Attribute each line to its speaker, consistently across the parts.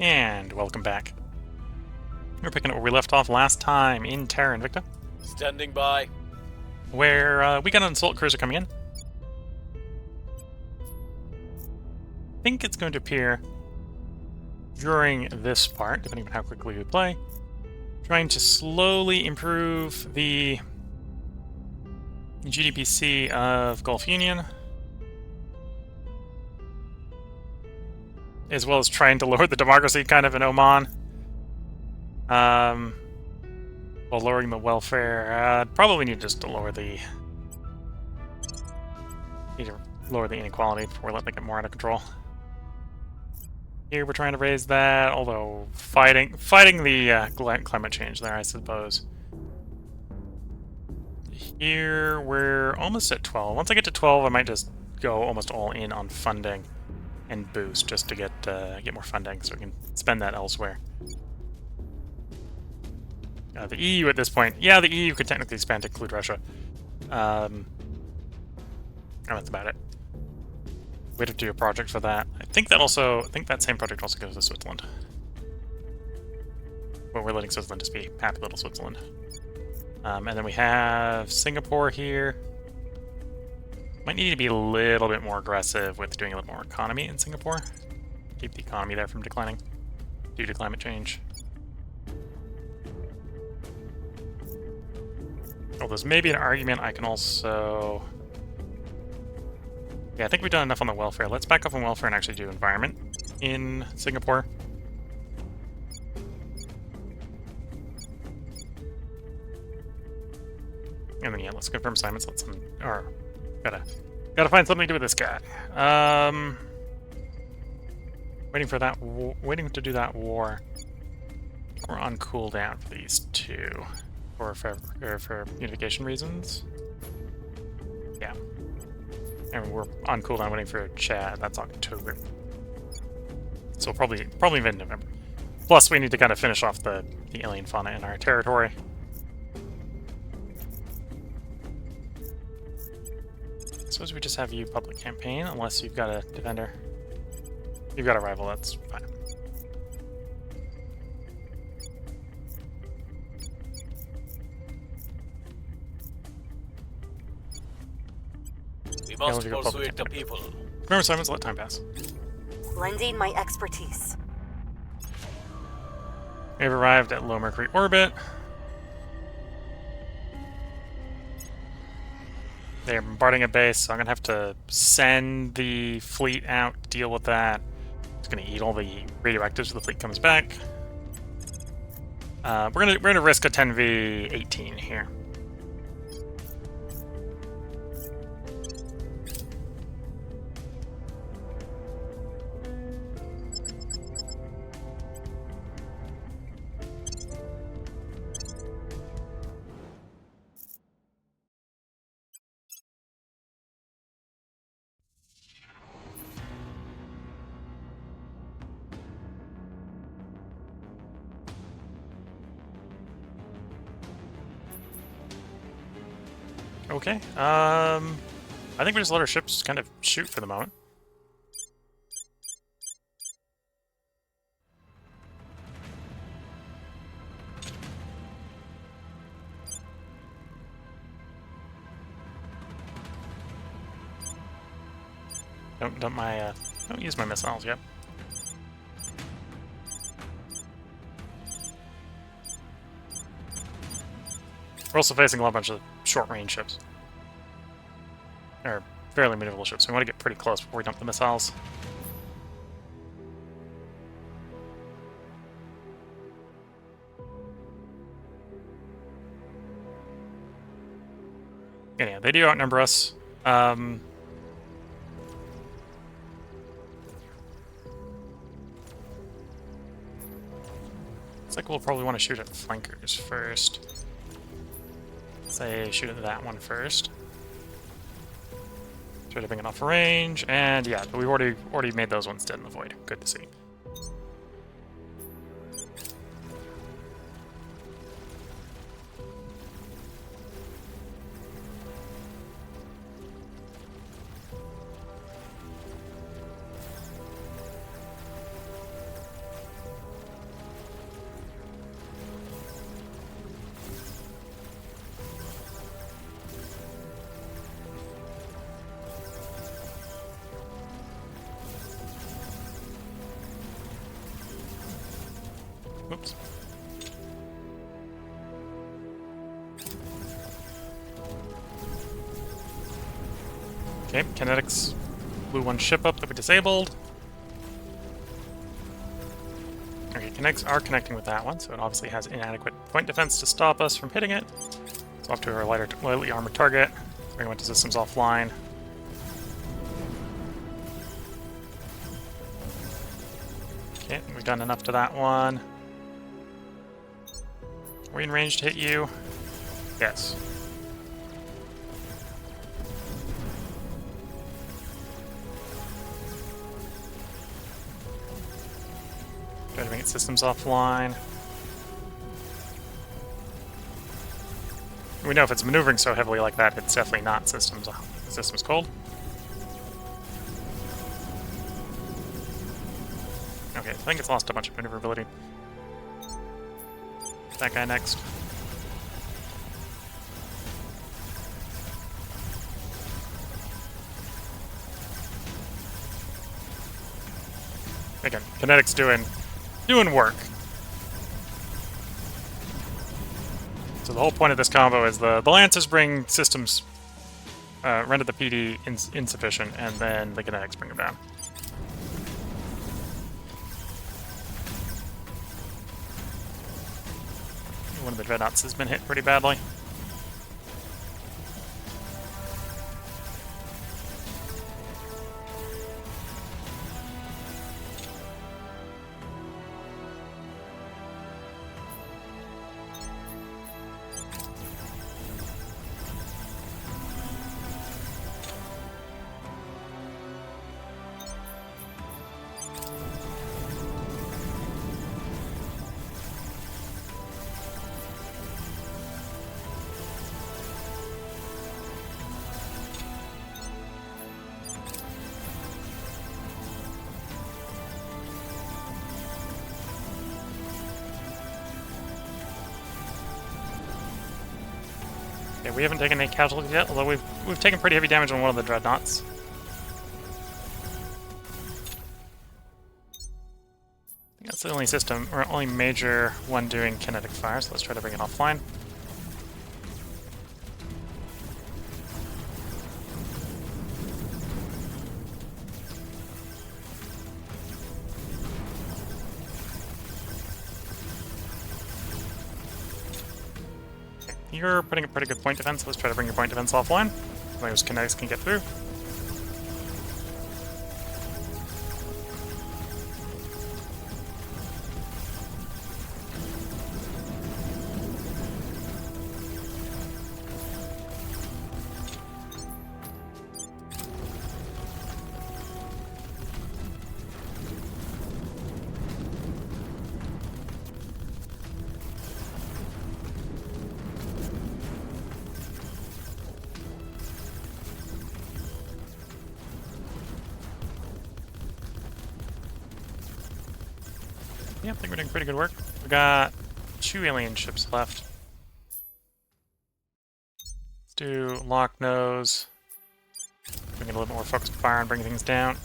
Speaker 1: And welcome back. We're picking up where we left off last time in Terra Invicta,
Speaker 2: Standing by.
Speaker 1: where we got an assault cruiser coming in. I think it's going to appear during this part, depending on how quickly we play. Trying to slowly improve the GDPC of Gulf Union, as well as trying to lower the democracy kind of in Oman. While lowering the welfare, probably need just to lower the inequality before we let that get more out of control. Here we're trying to raise that, although fighting the climate change there, I suppose. Here we're almost at 12. Once I get to 12, I might just go almost all in on funding and boost just to get more funding, so we can spend that elsewhere. The EU at this point, yeah, the EU could technically expand to include Russia. And that's about it. Way to do a project for that. I think that same project also goes to Switzerland. But we're letting Switzerland just be happy little Switzerland. And then we have Singapore here. Might need to be a little bit more aggressive with doing a little more economy in Singapore. Keep the economy there from declining due to climate change. Oh, there's maybe an argument I can also... Yeah, I think we've done enough on the welfare. Let's back up on welfare and actually do environment in Singapore. And then, yeah, let's confirm assignments. Gotta find something to do with this guy. Waiting to do that war. We're on cooldown for these two. Or for unification reasons. Yeah. And we're on cooldown waiting for Chad. That's October. So probably mid-November. Plus, we need to kind of finish off the alien fauna in our territory. I suppose we just have you public campaign, unless you've got a defender. You've got a rival, that's fine.
Speaker 2: We must persuade the people.
Speaker 1: Remember, Simons, let time pass.
Speaker 3: Lending my expertise.
Speaker 1: We've arrived at low Mercury orbit. They're bombarding a base, so I'm gonna have to send the fleet out to deal with that. It's gonna eat all the radioactives so the fleet comes back. We're gonna risk a 10v18 here. Okay, I think we just let our ships kind of shoot for the moment. Don't use my missiles yet. We're also facing a bunch of short-range ships. Or fairly maneuverable ships. We want to get pretty close before we dump the missiles. And yeah, they do outnumber us. Looks like we'll probably want to shoot at flankers first. Say shoot at that one first. Try to bring it off range, and yeah, we've already made those ones dead in the void. Good to see. Oops. Okay, kinetics blew one ship up that we disabled. Okay, kinetics are connecting with that one, so it obviously has inadequate point defense to stop us from hitting it. So off to our lightly armored target. Bring one to systems offline. Okay, we've done enough to that one. Are we in range to hit you? Yes. Try to bring its systems offline. We know if it's maneuvering so heavily like that, it's definitely not systems cold. Okay, I think it's lost a bunch of maneuverability. That guy next. Again, kinetics doing work. So the whole point of this combo is the Lancers bring systems, render the PD insufficient, and then the kinetics bring them down. One of the dreadnoughts has been hit pretty badly. Yeah, we haven't taken any casualties yet, although we've taken pretty heavy damage on one of the dreadnoughts. I think that's the only system, or only major one doing kinetic fire, so let's try to bring it offline. You're putting a pretty good point defense. Let's try to bring your point defense offline. Those kinetics can get through. Yeah, I think we're doing pretty good work. We got 2 alien ships left. Let's do lock nose. We get a little more focused fire on bringing things down.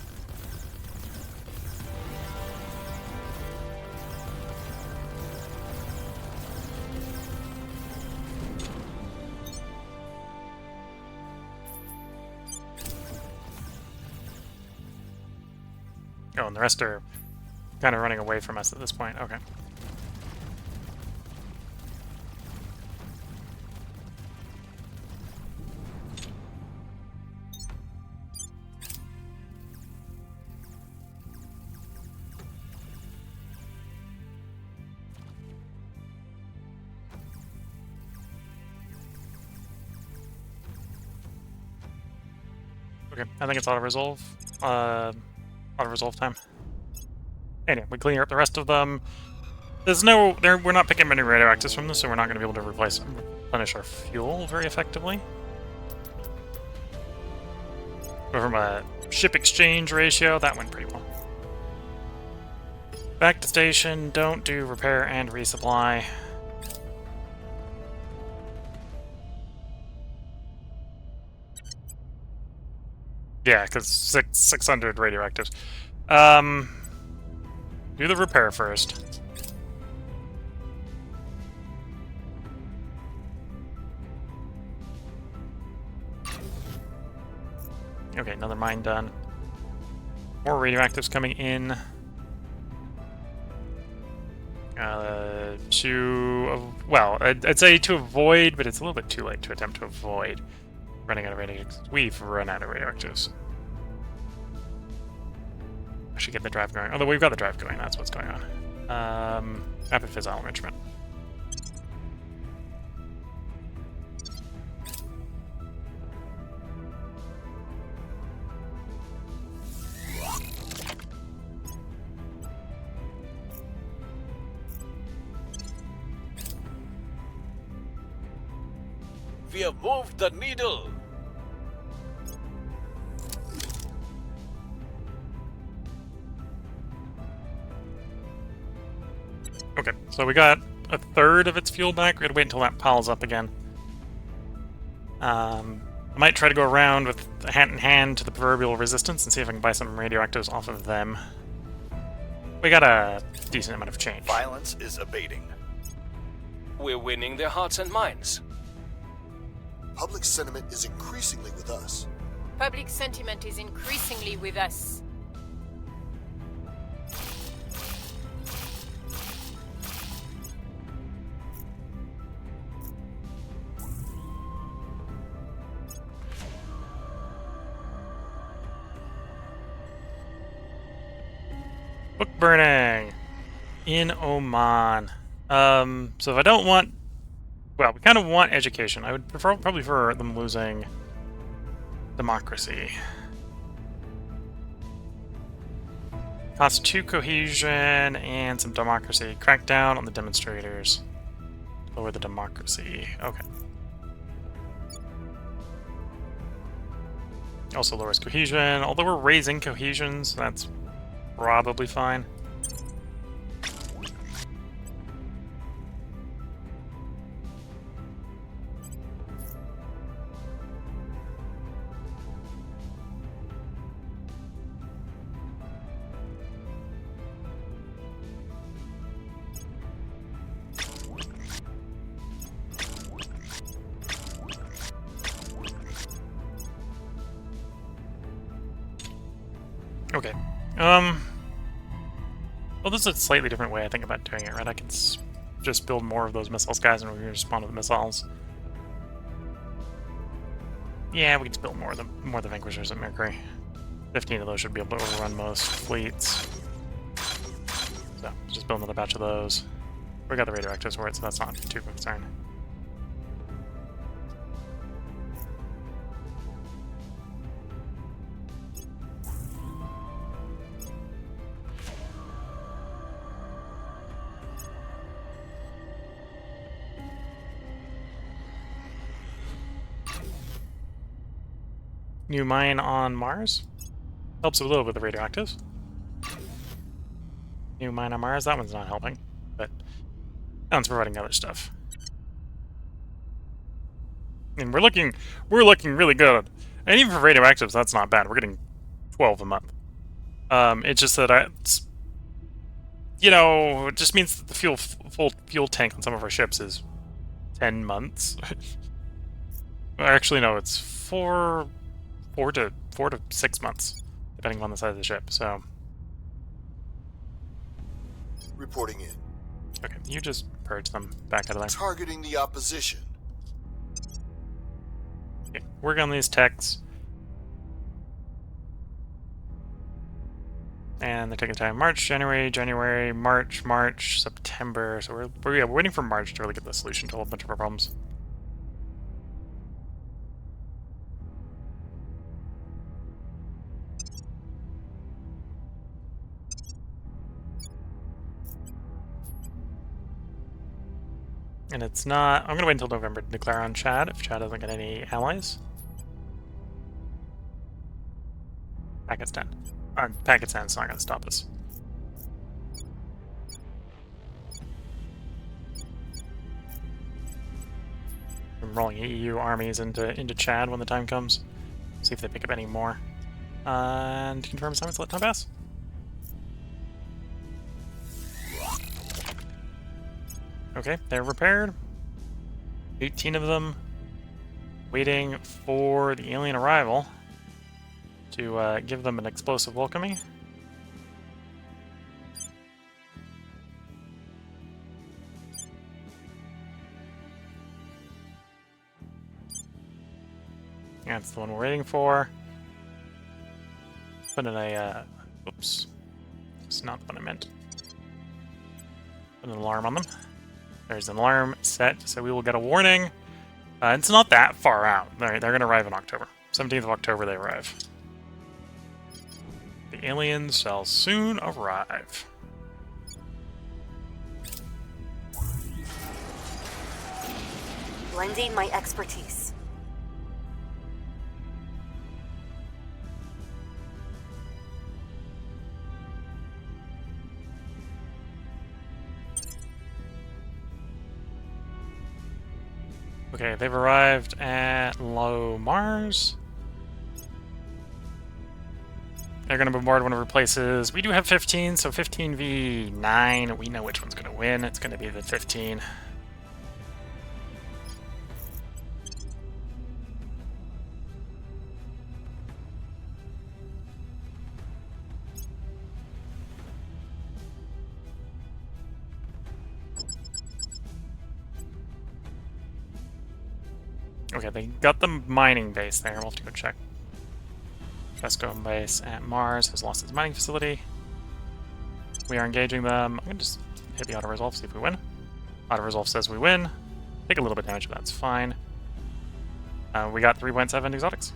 Speaker 1: Oh, and the rest are kind of running away from us at this point. Okay. Okay, I think it's auto-resolve. Auto-resolve time. Anyway, we clear up the rest of them. There's no... we're not picking many radioactives from this, so we're not going to be able to replenish our fuel very effectively. But from a ship exchange ratio, that went pretty well. Back to station, don't do repair and resupply. Yeah, because 600 radioactives. Do the repair first. Okay, another mine done. More radioactives coming in. Well, I'd say to avoid, but it's a little bit too late to attempt to avoid running out of radioactives. We've run out of radioactives. I should get the drive going. Although we've got the drive going, that's what's going on. Rapid fissile enrichment.
Speaker 2: We have moved the needle.
Speaker 1: Okay, so we got a third of its fuel back. We gotta wait until that piles up again. I might try to go around with a hand in hand to the proverbial resistance and see if I can buy some radioactives off of them. We got a decent amount of change.
Speaker 4: Violence is abating.
Speaker 2: We're winning their hearts and minds.
Speaker 5: Public sentiment is increasingly with us.
Speaker 6: Public sentiment is increasingly with us.
Speaker 1: Book burning in Oman. So if I don't want, well, we kind of want education. I would probably prefer them losing democracy. Cost 2 cohesion and some democracy. Crack down on the demonstrators. Lower the democracy. Okay. Also lowers cohesion. Although we're raising cohesion, so that's probably fine. Okay. Well, this is a slightly different way I think about doing it, right? I can just build more of those missiles, guys, and we can respond to the missiles. Yeah, we can just build more of the Vanquishers at Mercury. 15 of those should be able to overrun most fleets. So, just build another batch of those. We got the radioactives for it, so that's not too concerned. New mine on Mars. Helps a little with the radioactives. New mine on Mars, that one's not helping, but that one's providing other stuff. And we're looking really good. And even for radioactives, that's not bad. We're getting 12 a month. It's just that it just means that the full fuel tank on some of our ships is 10 months. Actually, no, it's 4 to 6 months, depending on the size of the ship. So,
Speaker 5: Reporting in.
Speaker 1: okay, you just purge them back out of there.
Speaker 5: Targeting the opposition.
Speaker 1: Okay, work on these techs. And they're taking time. March, January, March, September. So we're waiting for March to really get the solution to a whole bunch of our problems. And it's not... I'm going to wait until November to declare on Chad, if Chad doesn't get any allies. Pakistan. Pakistan's not going to stop us. I'm rolling EU armies into Chad when the time comes. See if they pick up any more. And confirm assignments, let time pass. Okay, they're repaired. 18 of them. Waiting for the alien arrival. to give them an explosive welcoming. That's the one we're waiting for. Put in a, oops. It's not the one I meant. Put an alarm on them. There's an alarm set, so we will get a warning. It's not that far out. They're going to arrive in October. 17th of October they arrive. The aliens shall soon arrive.
Speaker 3: Blending my expertise.
Speaker 1: Okay, they've arrived at low Mars. They're going to bombard one of our places. We do have 15, so 15v9. We know which one's going to win. It's going to be the 15. Okay, they got the mining base there. We'll have to go check. Vesco base at Mars has lost its mining facility. We are engaging them. I'm going to just hit the auto-resolve, see if we win. Auto-resolve says we win. Take a little bit of damage, but that's fine. We got 3.7 exotics.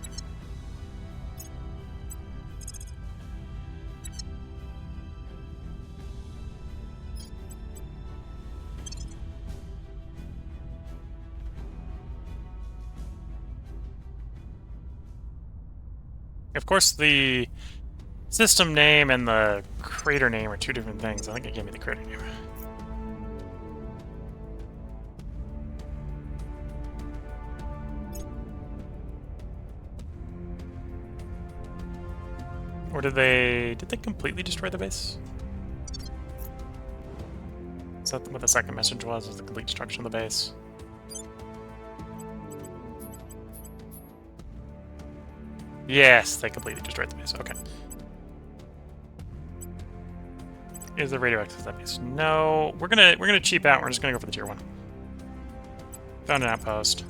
Speaker 1: Of course, the system name and the crater name are two different things. I think it gave me the crater name. Or did they completely destroy the base? Is that what the second message was the complete destruction of the base? Yes, they completely destroyed the base. Okay. Is the radioactive to that base? No. We're gonna cheap out. We're just gonna go for the tier 1. Found an outpost.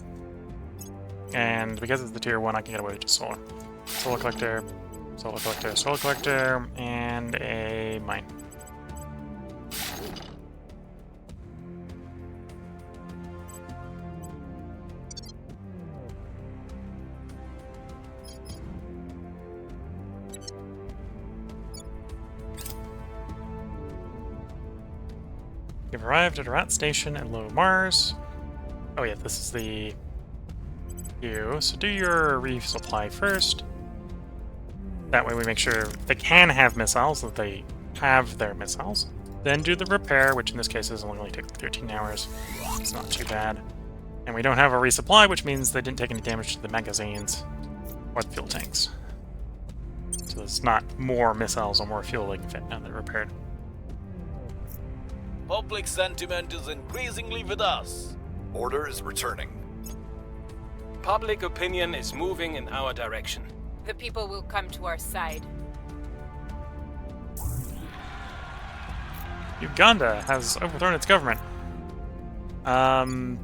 Speaker 1: And because it's the tier 1, I can get away with just solar. Solar collector, solar collector, solar collector, and a mine. You've arrived at a rat station at low Mars. Oh yeah, this is the queue. So do your resupply first. That way we make sure they can have missiles, that they have their missiles. Then do the repair, which in this case is only take 13 hours. It's not too bad. And we don't have a resupply, which means they didn't take any damage to the magazines or the fuel tanks. So there's not more missiles or more fuel they can fit now they're repaired.
Speaker 2: Public sentiment is increasingly with us.
Speaker 5: Order is returning.
Speaker 2: Public opinion is moving in our direction.
Speaker 6: The people will come to our side.
Speaker 1: Uganda has overthrown its government.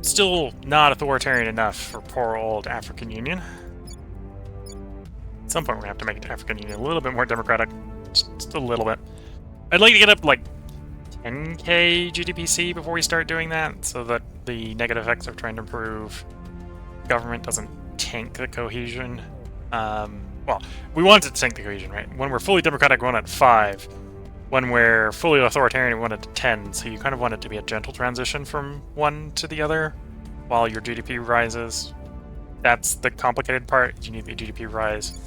Speaker 1: Still not authoritarian enough for poor old African Union. At some point we're gonna have to make it African Union a little bit more democratic. Just a little bit. I'd like to get up like 10k GDPC before we start doing that, so that the negative effects of trying to improve government doesn't tank the cohesion. Well, we want it to tank the cohesion, right? When we're fully democratic, we want it at 5. When we're fully authoritarian, we want it to 10. So you kind of want it to be a gentle transition from one to the other while your GDP rises. That's the complicated part. You need the GDP rise.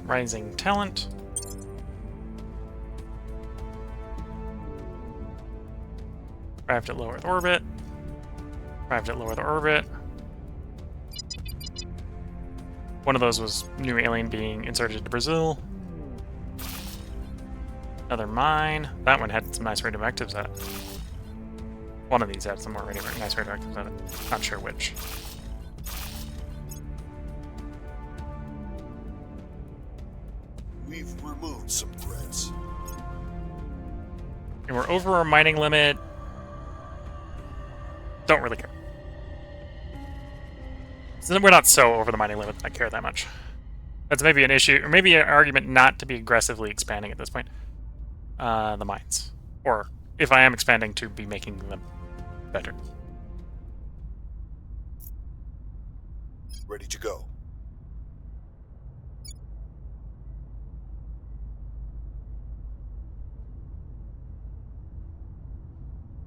Speaker 1: Rising talent. Arrived at low Earth orbit. Arrived at low Earth orbit. One of those was new alien being inserted into Brazil. Another mine. That one had some nice radioactives at it. One of these had some more nice radioactives at it. Not sure which.
Speaker 5: We've removed some threats.
Speaker 1: And we're over our mining limit. Don't really care. So we're not so over the mining limit that I care that much. That's maybe an issue, or maybe an argument not to be aggressively expanding at this point. The mines. Or, if I am expanding, to be making them better.
Speaker 5: Ready to go.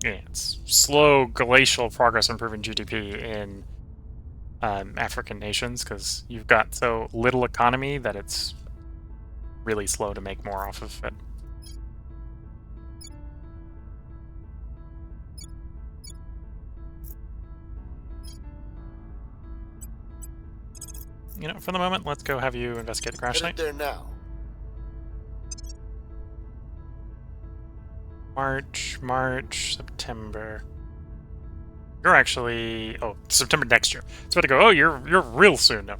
Speaker 1: Yeah, it's slow glacial progress improving GDP in African nations because you've got so little economy that it's really slow to make more off of it. You know, for the moment, let's go have you investigate the crash
Speaker 5: Headed
Speaker 1: site.
Speaker 5: there now.
Speaker 1: March, September. You're actually September next year. It's about to go. Oh, you're real soon. No,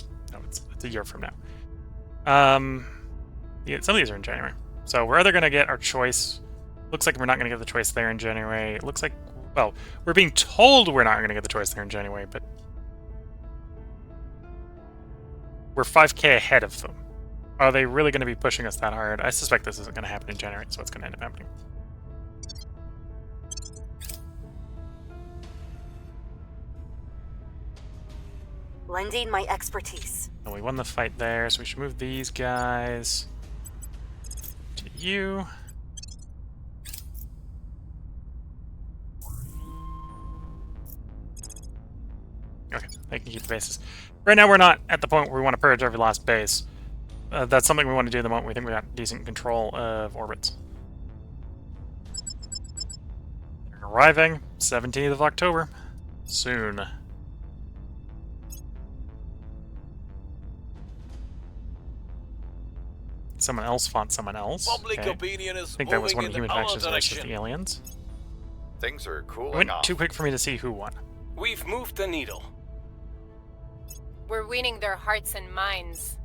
Speaker 1: it's a year from now. Yeah, some of these are in January, so we're either gonna get our choice. Looks like we're not gonna get the choice there in January. It looks like, well, we're being told we're not gonna get the choice there in January, but we're 5K ahead of them. Are they really gonna be pushing us that hard? I suspect this isn't gonna happen in January, so it's gonna end up happening.
Speaker 3: Lending my expertise.
Speaker 1: And we won the fight there, so we should move these guys to you. Okay, they can keep the bases. Right now we're not at the point where we want to purge every last base. That's something we want to do the moment we think we got decent control of orbits. Arriving 17th of October. Soon. Someone else fought someone else.
Speaker 2: Public
Speaker 1: Okay.
Speaker 2: opinion is
Speaker 1: I think that was one
Speaker 2: moving
Speaker 1: of the
Speaker 2: in
Speaker 1: human
Speaker 2: our
Speaker 1: factions versus
Speaker 2: direction.
Speaker 1: the aliens.
Speaker 4: Things are
Speaker 1: It
Speaker 4: cooling
Speaker 1: went
Speaker 4: off.
Speaker 1: too quick for me to see who won.
Speaker 2: We've moved the needle.
Speaker 6: We're winning their hearts and minds.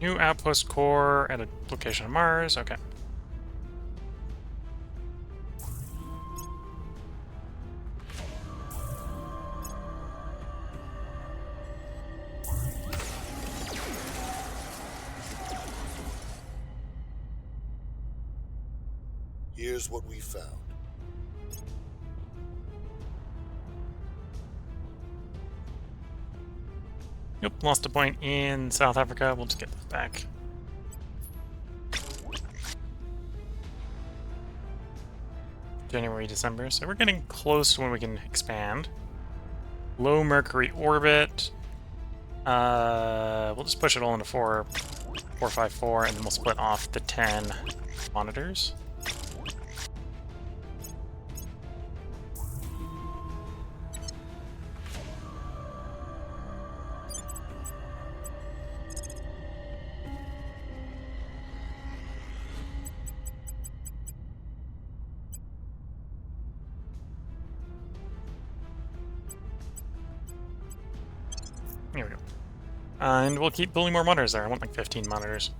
Speaker 1: New outpost core at a location on Mars. Okay.
Speaker 5: Here's what we found.
Speaker 1: Yep, lost a point in South Africa. We'll just get this back. January, December. So we're getting close to when we can expand. Low Mercury orbit. We'll just push it all into 454, and then we'll split off the 10 monitors. Here we go. And we'll keep building more monitors there. I want like 15 monitors.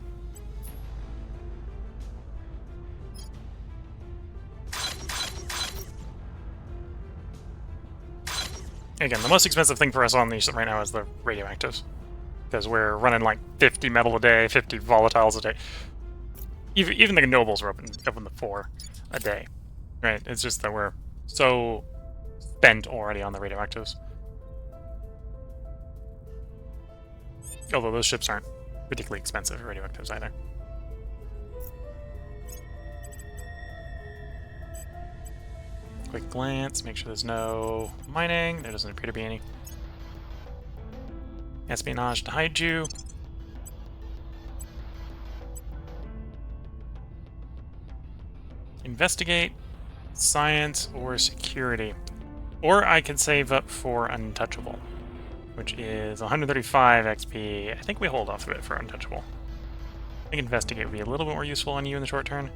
Speaker 1: Again, the most expensive thing for us on these right now is the radioactives. Because we're running like 50 metal a day, 50 volatiles a day. Even the nobles are up in the 4 a day. Right? It's just that we're so spent already on the radioactives. Although those ships aren't particularly expensive radioactives either. Quick glance, make sure there's no mining. There doesn't appear to be any. Espionage to hide you. Investigate, science, or security. Or I could save up for untouchable, which is 135 XP. I think we hold off a bit for untouchable. I think investigate would be a little bit more useful on you in the short term.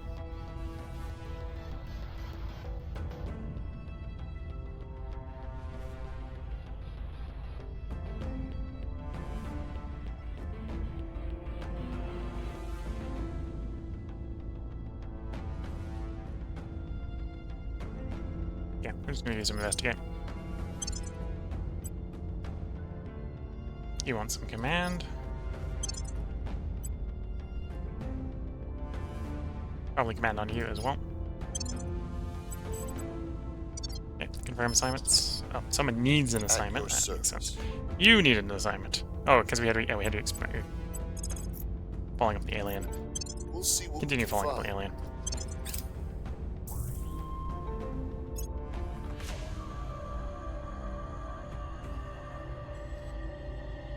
Speaker 1: Yeah, we're just gonna use some investigate. You want some command? Probably command on you as well. Okay, confirm assignments. Oh, someone needs an assignment. That makes sense. You needed an assignment. Oh, because we had to explain. Following up the alien.
Speaker 5: We'll see what
Speaker 1: Continue
Speaker 5: we can
Speaker 1: following up the
Speaker 5: find.
Speaker 1: alien.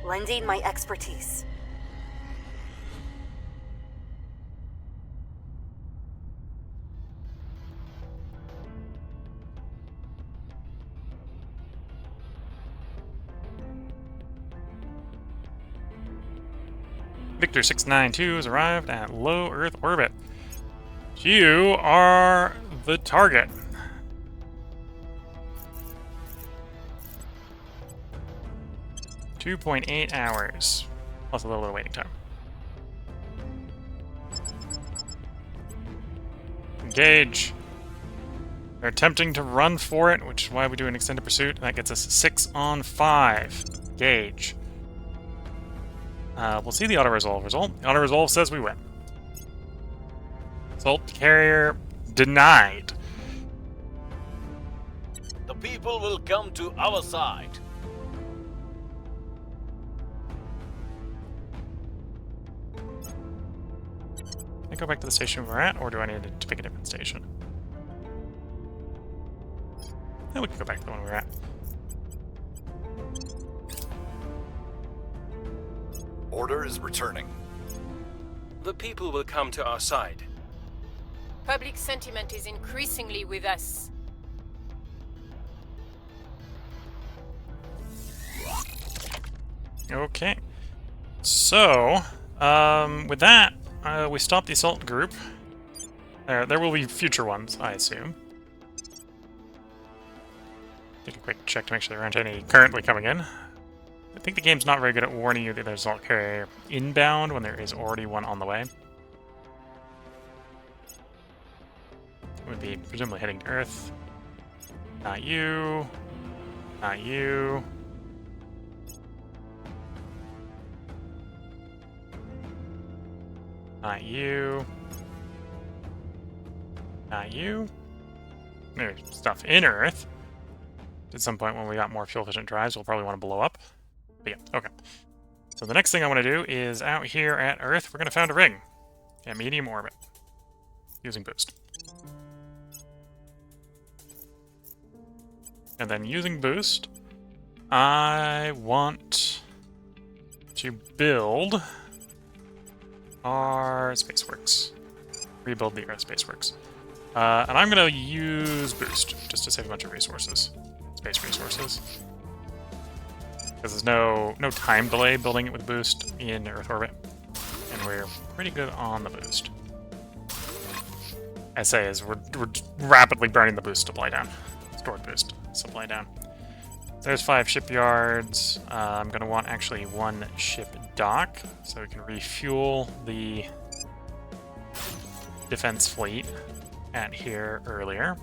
Speaker 3: Lending my expertise.
Speaker 1: Victor 692 has arrived at low Earth orbit. You are the target. .8 hours, plus a little bit of waiting time. Engage. They're attempting to run for it, which is why we do an extended pursuit. That gets us 6 on 5. Engage. We'll see the auto-resolve result. The auto-resolve says we win. Assault carrier denied.
Speaker 4: The people will come to our side.
Speaker 1: Can I go back to the station we're at, or do I need to pick a different station? No, we can go back to the one we're at.
Speaker 4: Order is returning.
Speaker 2: The people will come to our side.
Speaker 6: Public sentiment is increasingly with us.
Speaker 1: Okay. So, with that, we stop the assault group. There will be future ones, I assume. Take a quick check to make sure there aren't any currently coming in. I think the game's not very good at warning you that there's an assault carrier inbound when there is already one on the way. It would be presumably heading to Earth. Not you. Not you. Not you. Not you. There's stuff in Earth. At some point when we got more fuel-efficient drives, we'll probably want to blow up. But yeah, okay. So the next thing I want to do is out here at Earth, we're going to found a ring at medium orbit using boost. And then using boost, I want to build our Spaceworks. Rebuild the Earth Spaceworks. And I'm going to use boost just to save a bunch of resources. Space resources. Because there's no time delay building it with boost in Earth orbit. And we're pretty good on the boost. I say as we're rapidly burning the boost supply down. Stored boost supply down. There's 5 shipyards. I'm going to want actually 1 ship dock so we can refuel the defense fleet at here earlier.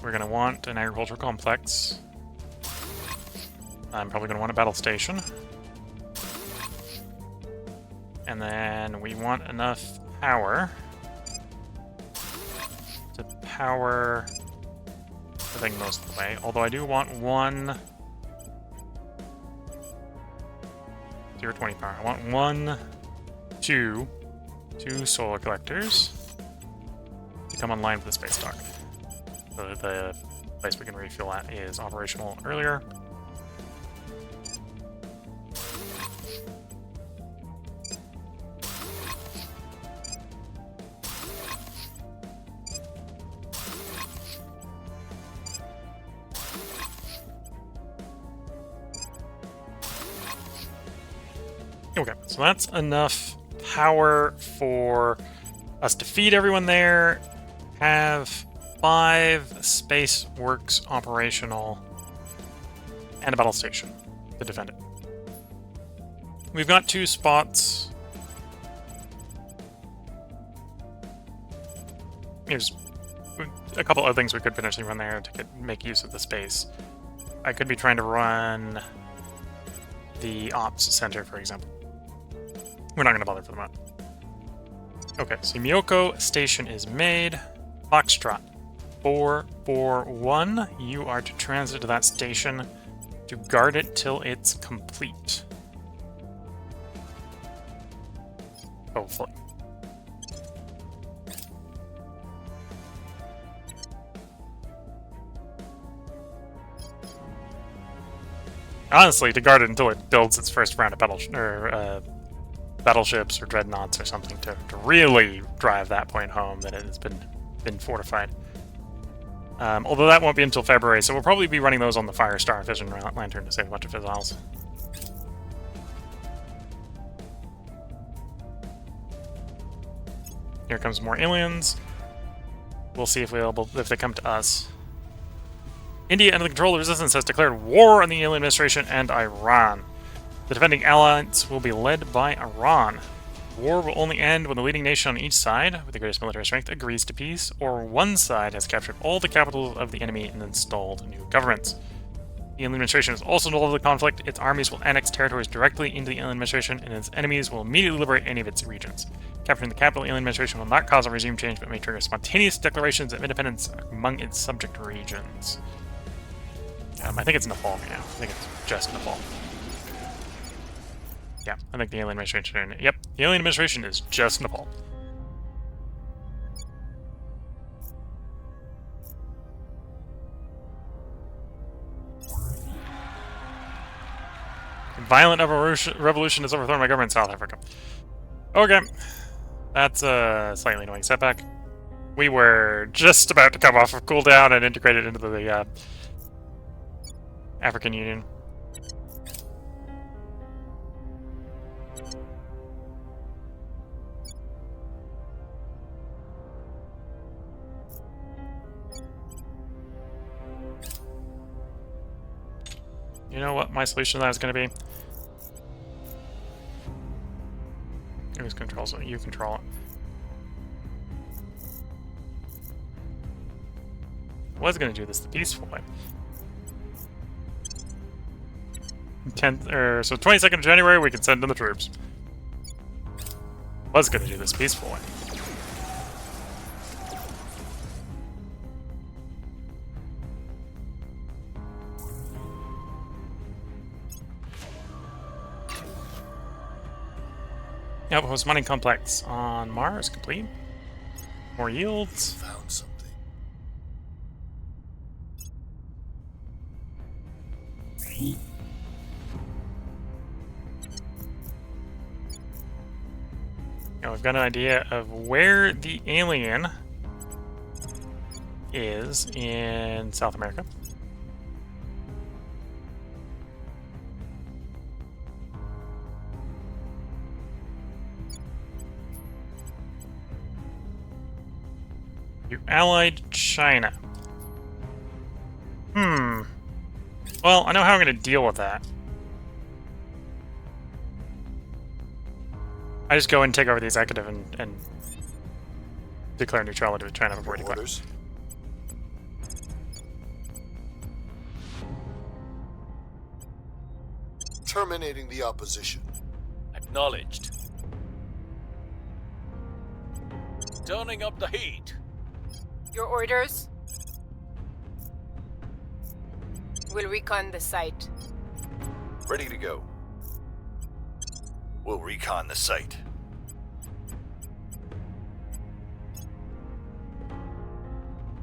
Speaker 1: We're going to want an agricultural complex. I'm probably going to want a battle station. And then we want enough power to power the thing most of the way. Although I do want 0.20 power. I want 2 solar collectors to come online for the space dock. So the place we can refuel at is operational earlier. Okay, so that's enough power for us to feed everyone there, have 5 space works operational, and a battle station to defend it. We've got 2 spots. There's a couple other things we could potentially run there to make use of the space. I could be trying to run the ops center, for example. We're not going to bother for the moment. Okay, so Miyoko Station is made. Foxtrot 441, you are to transit to that station to guard it till it's complete. Hopefully. Honestly, to guard it until it builds its first round of battleships or dreadnoughts or something to really drive that point home that it has been fortified. Although that won't be until February, so we'll probably be running those on the Firestar Fission Lantern to save a bunch of fizzles. Here comes more aliens. We'll see if they come to us. India, under the control of resistance, has declared war on the alien administration and Iran. The defending alliance will be led by Iran. War will only end when the leading nation on each side, with the greatest military strength, agrees to peace, or one side has captured all the capitals of the enemy and installed new governments. The alien administration is also involved in the conflict. Its armies will annex territories directly into the alien administration, and its enemies will immediately liberate any of its regions. Capturing the capital alien administration will not cause a regime change, but may trigger spontaneous declarations of independence among its subject regions. I think it's Nepal now. I think it's just Nepal. Yeah, I think the alien administration... Yep, the alien administration is just Nepal. Violent revolution has overthrown my government in South Africa. Okay. That's a slightly annoying setback. We were just about to come off of cooldown and integrate it into the African Union. You know what my solution to that is going to be? Who controls it? You control it. I was going to do this the peaceful way. 10th, so 22nd of January, we can send in the troops. Was going to do this peaceful way. Outpost mining complex on Mars complete. More yields.
Speaker 5: Found something.
Speaker 1: Now we've got an idea of where the alien is in South America. You allied China. Well, I know how I'm going to deal with that. I just go and take over the executive and declare neutrality with China before we declare.
Speaker 5: Orders. Terminating the opposition.
Speaker 4: Acknowledged. Turning up the heat.
Speaker 6: Your orders? We'll recon the site.
Speaker 4: Ready to go. We'll recon the site.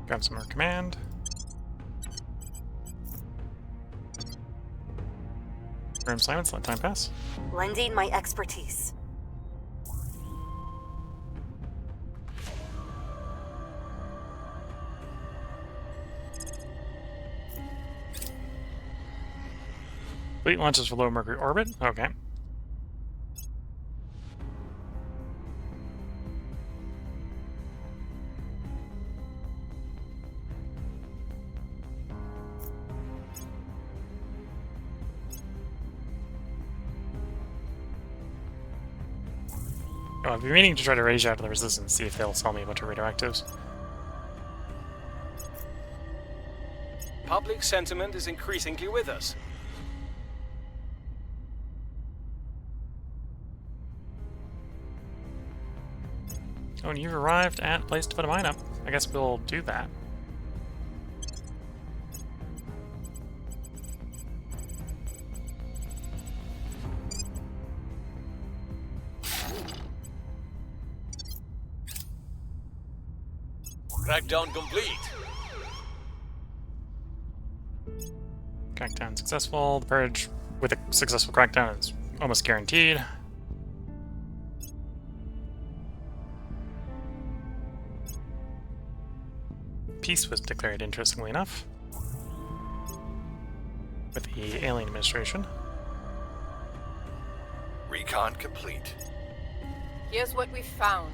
Speaker 1: Grab some more command. Firm silence, let time pass.
Speaker 3: Lending my expertise.
Speaker 1: Fleet launches for low Mercury orbit. Okay. Oh, I've been meaning to try to raise out to the Resistance, see if they'll sell me a bunch of radioactives.
Speaker 2: Public sentiment is increasingly with us.
Speaker 1: Oh, and you've arrived at place to put a mine up. I guess we'll do that.
Speaker 4: Crackdown complete.
Speaker 1: Crackdown successful. The purge with a successful crackdown is almost guaranteed. Peace was declared, interestingly enough, with the alien administration.
Speaker 4: Recon complete.
Speaker 6: Here's what we found.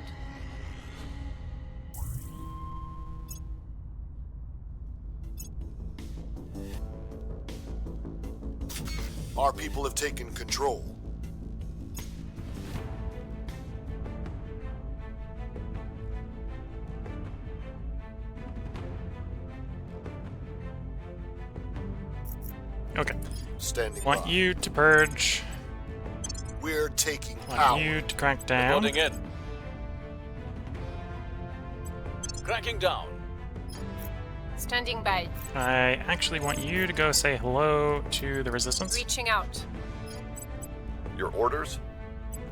Speaker 5: Our people have taken control.
Speaker 1: Okay.
Speaker 5: Standing
Speaker 1: Want
Speaker 5: by.
Speaker 1: you to purge.
Speaker 5: We're taking
Speaker 1: Want
Speaker 5: power.
Speaker 1: you to crack down.
Speaker 4: Loading in. Cracking down.
Speaker 6: Standing by.
Speaker 1: I actually want you to go say hello to the Resistance.
Speaker 6: Reaching out.
Speaker 4: Your orders?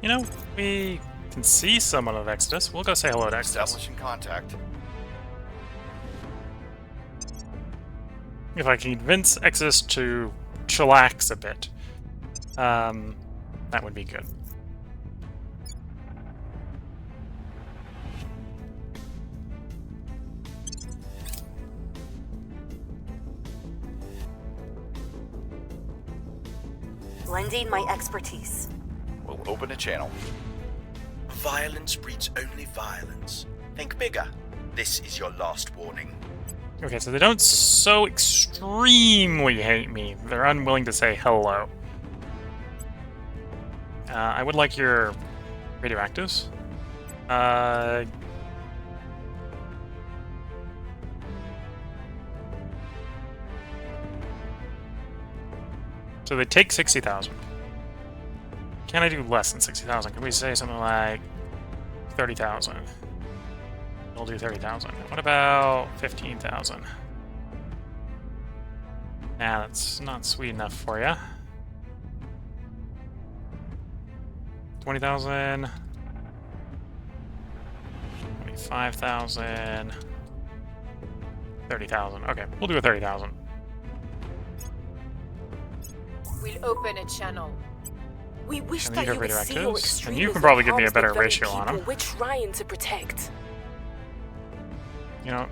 Speaker 1: You know, we can see someone of Exodus. We'll go say hello to Exodus.
Speaker 4: Establishing contact.
Speaker 1: If I can convince Exodus to chillax a bit, that would be good.
Speaker 3: Lending my expertise.
Speaker 4: We'll open a channel.
Speaker 7: Violence breeds only violence. Think bigger. This is your last warning.
Speaker 1: Okay, so they don't so extremely hate me. They're unwilling to say hello. I would like your radioactives. So they take 60,000. Can I do less than 60,000? Can we say something like 30,000? We'll do 30,000. What about 15,000? Nah, that's not sweet enough for you. 20,000. 25,000. 30,000. Okay, we'll do a 30,000.
Speaker 6: We'll open a channel.
Speaker 3: We wish
Speaker 1: And
Speaker 3: that
Speaker 1: you
Speaker 3: you
Speaker 1: have
Speaker 3: would see your
Speaker 1: radioactives, and
Speaker 3: extremism
Speaker 1: you can probably give me a
Speaker 3: harms the
Speaker 1: better
Speaker 3: very
Speaker 1: ratio on
Speaker 3: people
Speaker 1: them.
Speaker 3: we're trying to protect.
Speaker 1: You know,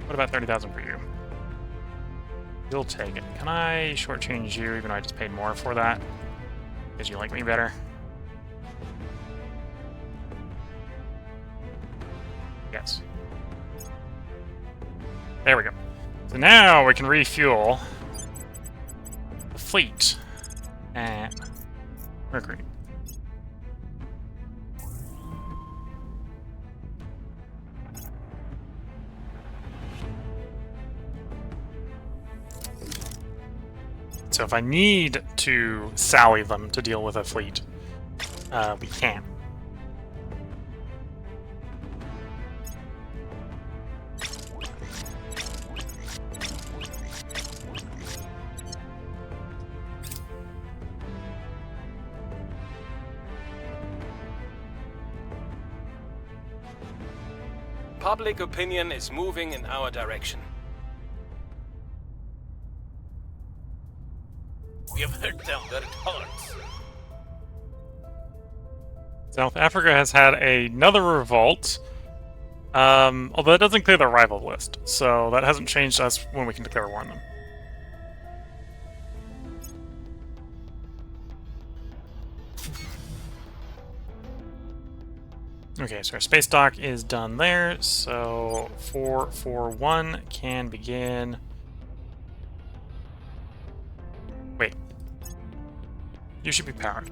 Speaker 1: what about 30,000 for you? You'll take it. Can I shortchange you, even though I just paid more for that? Because you like me better? Yes. There we go. So now we can refuel the fleet at Mercury. So if I need to sally them to deal with a fleet, we can.
Speaker 2: Public opinion is moving in our direction.
Speaker 4: We have hurt them very hard.
Speaker 1: South Africa has had another revolt. Although it doesn't clear the rival list, so that hasn't changed us when we can declare war on them. Okay, so our space dock is done there, so 441 can begin. Wait. You should be powered.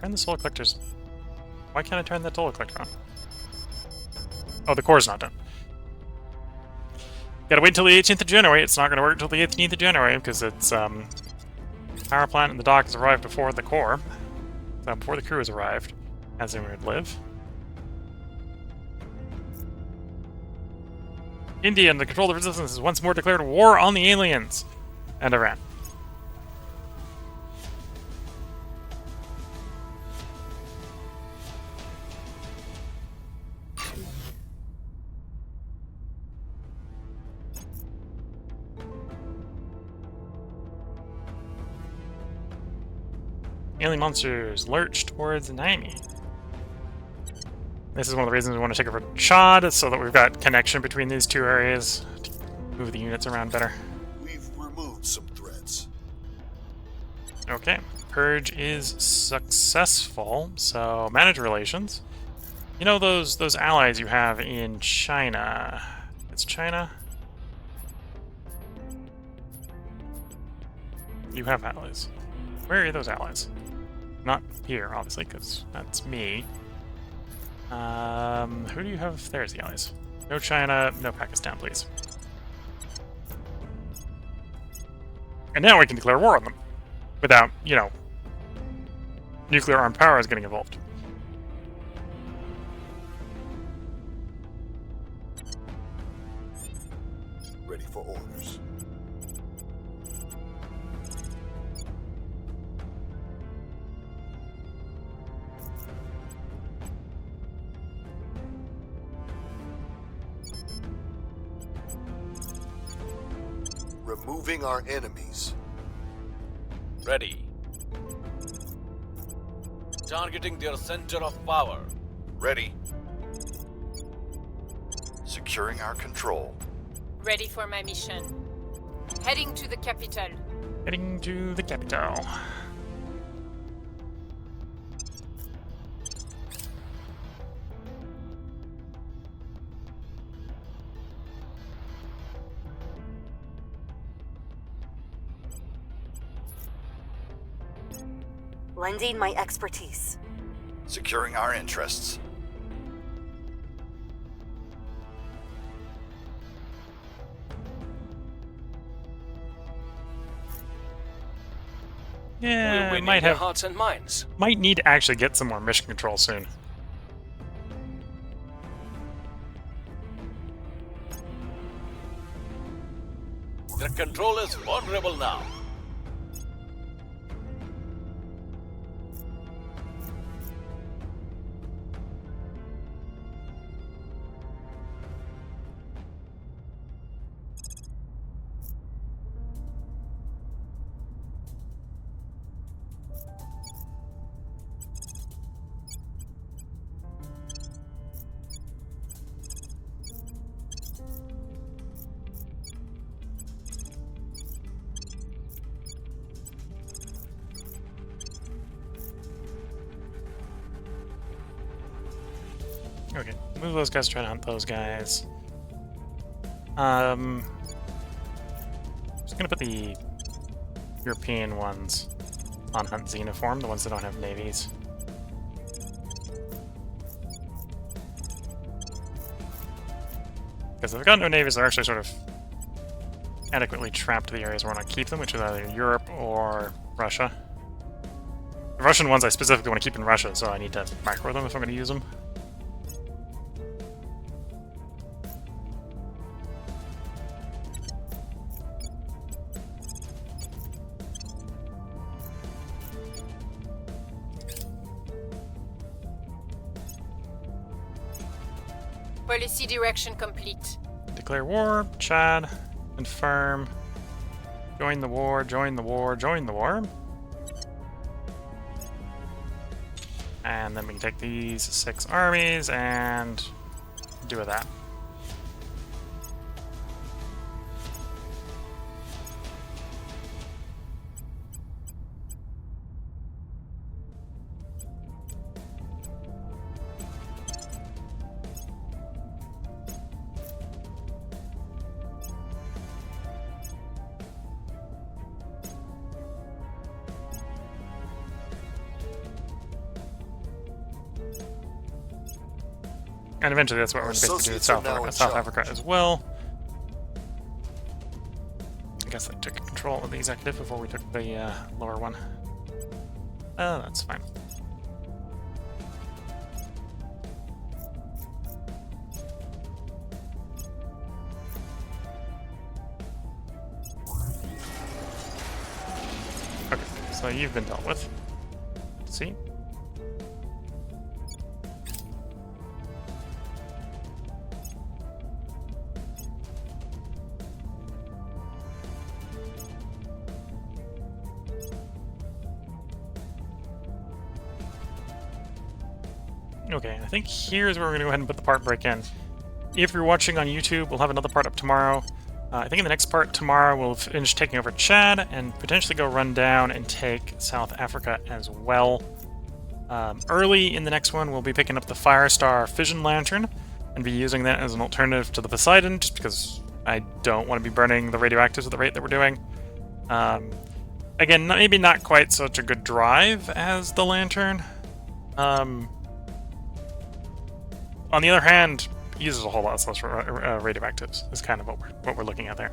Speaker 1: Turn the solar collectors. Why can't I turn that solar collector on? Oh, the core's not done. Gotta wait until the 18th of January. It's not gonna work until the 18th of January because it's power plant and the dock has arrived before the core. So before the crew has arrived, as it would live. India and the control of the resistance has once more declared war on the aliens and Iran. Alien monsters lurch towards Naimi. This is one of the reasons we want to take over Chad, so that we've got connection between these two areas to move the units around better.
Speaker 5: We've removed some threats.
Speaker 1: Okay, purge is successful. So manage relations. You know those allies you have in China. It's China. You have allies. Where are those allies? Not here, obviously, because that's me. Who do you have? There's the allies. No China, no Pakistan, please. And now we can declare war on them. Without, you know, nuclear armed powers getting involved.
Speaker 5: Ready for orders. Removing our enemies.
Speaker 4: Ready. Targeting their center of power. Ready. Securing our control.
Speaker 6: Ready for my mission. Heading to the capital.
Speaker 1: Heading to the capital.
Speaker 3: Lending my expertise.
Speaker 4: Securing our interests.
Speaker 1: Yeah,
Speaker 2: We're winning
Speaker 1: might
Speaker 2: their
Speaker 1: have,
Speaker 2: hearts and minds.
Speaker 1: might need to actually get some more mission control soon.
Speaker 4: The control is vulnerable now.
Speaker 1: Okay, move those guys, try to hunt those guys. Just gonna put the European ones on hunt xenoform, the ones that don't have navies. Because if they've got no navies, they're actually sort of adequately trapped to the areas where I want to keep them, which is either Europe or Russia. The Russian ones I specifically want to keep in Russia, so I need to macro them if I'm going to use them.
Speaker 6: Policy direction complete.
Speaker 1: Declare war, Chad, confirm. Join the war, join the war, join the war. And then we can take these 6 armies and do with that. And eventually that's what we're basically doing with
Speaker 5: Associates are now in
Speaker 1: South
Speaker 5: charge.
Speaker 1: Africa as well. I guess I took control of the executive before we took the lower one. Oh, that's fine. Okay, so you've been dealt with. See? Okay, I think here's where we're going to go ahead and put the part break in. If you're watching on YouTube, we'll have another part up tomorrow. I think in the next part tomorrow we'll finish taking over Chad and potentially go run down and take South Africa as well. Early in the next one, we'll be picking up the Firestar Fission Lantern and be using that as an alternative to the Poseidon, just because I don't want to be burning the radioactives at the rate that we're doing. Again, maybe not quite such a good drive as the Lantern. On the other hand, uses a whole lot less radioactives, is kind of what we're looking at there.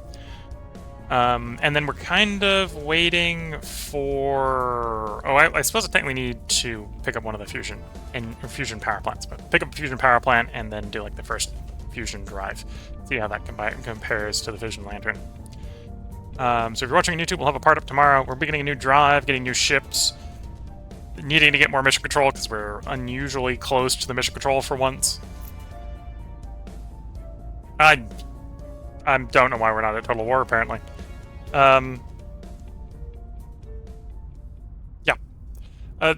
Speaker 1: And then we're kind of waiting for... Oh, I suppose I technically need to pick up one of the fusion power plants, but pick up a fusion power plant and then do like the first fusion drive. See how that compares to the Fission Lantern. So if you're watching on YouTube, we'll have a part up tomorrow. We're beginning a new drive, getting new ships, needing to get more mission control because we're unusually close to the mission control for once. I don't know why we're not at total war, apparently. Yeah.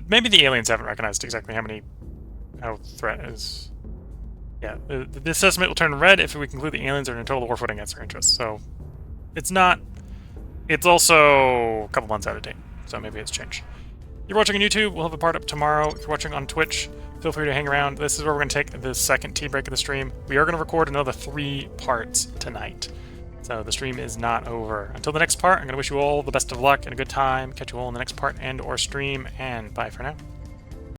Speaker 1: Maybe the aliens haven't recognized exactly how threat is. Yeah, this estimate will turn red if we conclude the aliens are in total war footing against our interests. So, it's not. It's also a couple months out of date, so maybe it's changed. You're watching on YouTube, we'll have a part up tomorrow. If you're watching on Twitch, feel free to hang around. This is where we're going to take the second tea break of the stream. We are going to record another 3 parts tonight. So the stream is not over. Until the next part, I'm going to wish you all the best of luck and a good time. Catch you all in the next part and or stream, and bye for now.